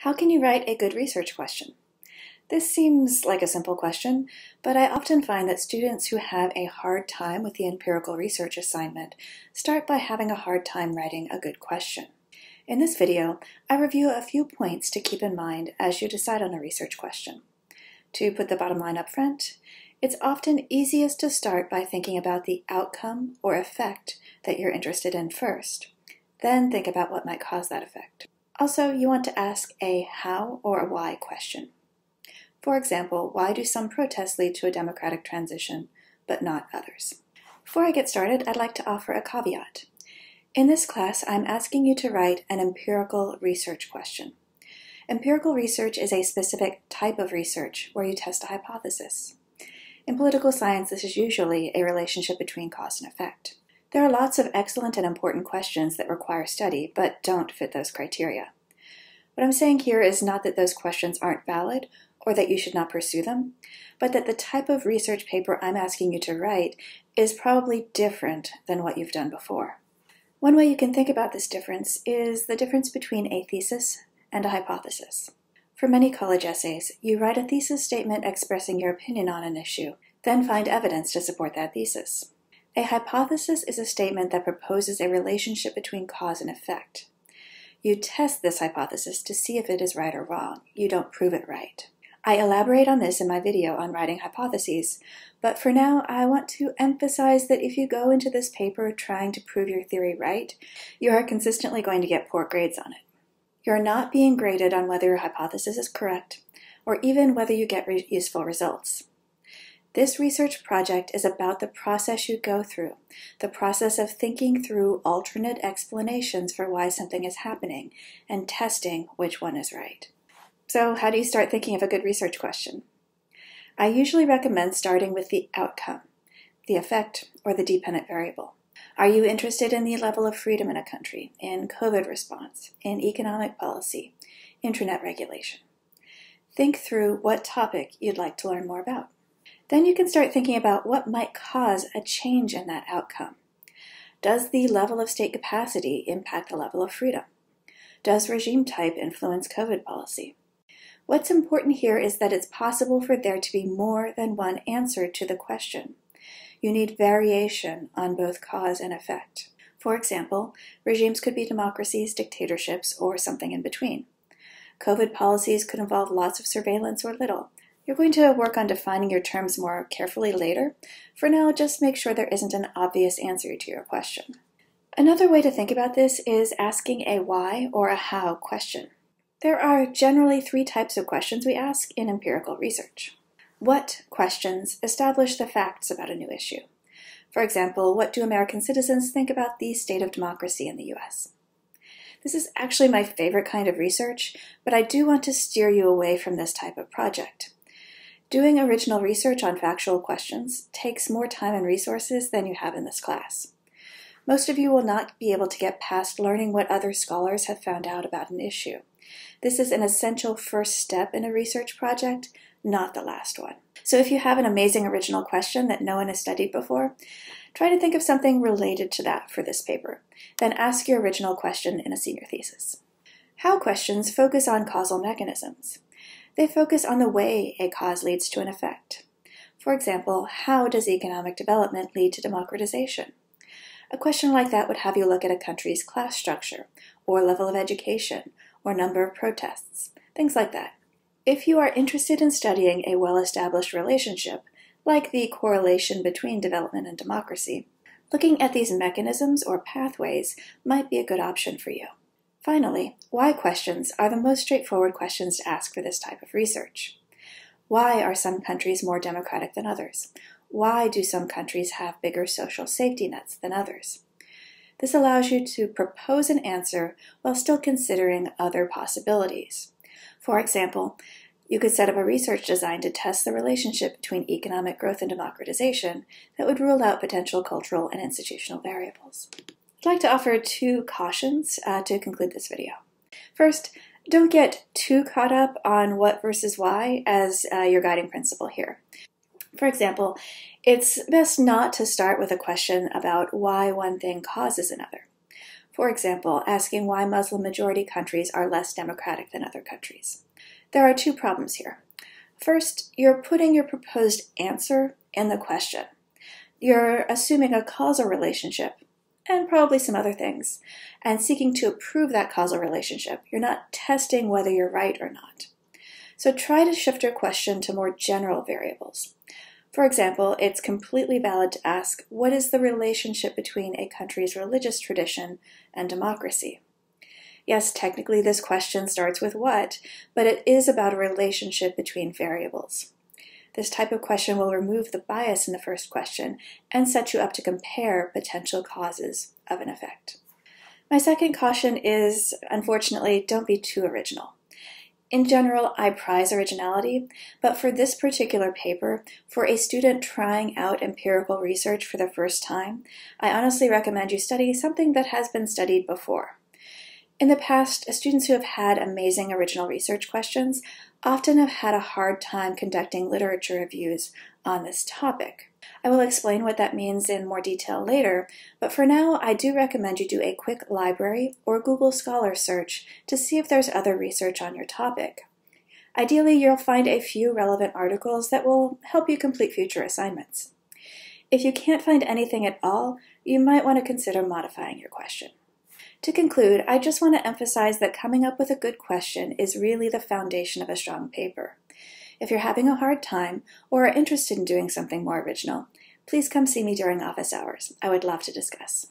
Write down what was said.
How can you write a good research question? This seems like a simple question, but I often find that students who have a hard time with the empirical research assignment start by having a hard time writing a good question. In this video, I review a few points to keep in mind as you decide on a research question. To put the bottom line up front, it's often easiest to start by thinking about the outcome or effect that you're interested in first. Then think about what might cause that effect. Also, you want to ask a how or a why question. For example, why do some protests lead to a democratic transition, but not others? Before I get started, I'd like to offer a caveat. In this class, I'm asking you to write an empirical research question. Empirical research is a specific type of research where you test a hypothesis. In political science, this is usually a relationship between cause and effect. There are lots of excellent and important questions that require study, but don't fit those criteria. What I'm saying here is not that those questions aren't valid or that you should not pursue them, but that the type of research paper I'm asking you to write is probably different than what you've done before. One way you can think about this difference is the difference between a thesis and a hypothesis. For many college essays, you write a thesis statement expressing your opinion on an issue, then find evidence to support that thesis. A hypothesis is a statement that proposes a relationship between cause and effect. You test this hypothesis to see if it is right or wrong. You don't prove it right. I elaborate on this in my video on writing hypotheses, but for now I want to emphasize that if you go into this paper trying to prove your theory right, you are consistently going to get poor grades on it. You're not being graded on whether your hypothesis is correct, or even whether you get useful results. This research project is about the process you go through, the process of thinking through alternate explanations for why something is happening, and testing which one is right. So how do you start thinking of a good research question? I usually recommend starting with the outcome, the effect, or the dependent variable. Are you interested in the level of freedom in a country, in COVID response, in economic policy, internet regulation? Think through what topic you'd like to learn more about. Then you can start thinking about what might cause a change in that outcome. Does the level of state capacity impact the level of freedom? Does regime type influence COVID policy? What's important here is that it's possible for there to be more than one answer to the question. You need variation on both cause and effect. For example, regimes could be democracies, dictatorships, or something in between. COVID policies could involve lots of surveillance or little. You're going to work on defining your terms more carefully later. For now, just make sure there isn't an obvious answer to your question. Another way to think about this is asking a why or a how question. There are generally three types of questions we ask in empirical research. What questions establish the facts about a new issue? For example, what do American citizens think about the state of democracy in the US? This is actually my favorite kind of research, but I do want to steer you away from this type of project. Doing original research on factual questions takes more time and resources than you have in this class. Most of you will not be able to get past learning what other scholars have found out about an issue. This is an essential first step in a research project, not the last one. So if you have an amazing original question that no one has studied before, try to think of something related to that for this paper. Then ask your original question in a senior thesis. How questions focus on causal mechanisms. They focus on the way a cause leads to an effect. For example, how does economic development lead to democratization? A question like that would have you look at a country's class structure, or level of education, or number of protests, things like that. If you are interested in studying a well-established relationship, like the correlation between development and democracy, looking at these mechanisms or pathways might be a good option for you. Finally, why questions are the most straightforward questions to ask for this type of research. Why are some countries more democratic than others? Why do some countries have bigger social safety nets than others? This allows you to propose an answer while still considering other possibilities. For example, you could set up a research design to test the relationship between economic growth and democratization that would rule out potential cultural and institutional variables. I'd like to offer two cautions to conclude this video. First, don't get too caught up on what versus why as your guiding principle here. For example, it's best not to start with a question about why one thing causes another. For example, asking why Muslim-majority countries are less democratic than other countries. There are two problems here. First, you're putting your proposed answer in the question. You're assuming a causal relationship, and probably some other things, and seeking to prove that causal relationship. You're not testing whether you're right or not. So try to shift your question to more general variables. For example, it's completely valid to ask, what is the relationship between a country's religious tradition and democracy? Yes, technically this question starts with what, but it is about a relationship between variables. This type of question will remove the bias in the first question and set you up to compare potential causes of an effect. My second caution is, unfortunately, don't be too original. In general, I prize originality, but for this particular paper, for a student trying out empirical research for the first time, I honestly recommend you study something that has been studied before. In the past, students who have had amazing original research questions often have had a hard time conducting literature reviews on this topic. I will explain what that means in more detail later, but for now I do recommend you do a quick library or Google Scholar search to see if there's other research on your topic. Ideally, you'll find a few relevant articles that will help you complete future assignments. If you can't find anything at all, you might want to consider modifying your question. To conclude, I just want to emphasize that coming up with a good question is really the foundation of a strong paper. If you're having a hard time or are interested in doing something more original, please come see me during office hours. I would love to discuss.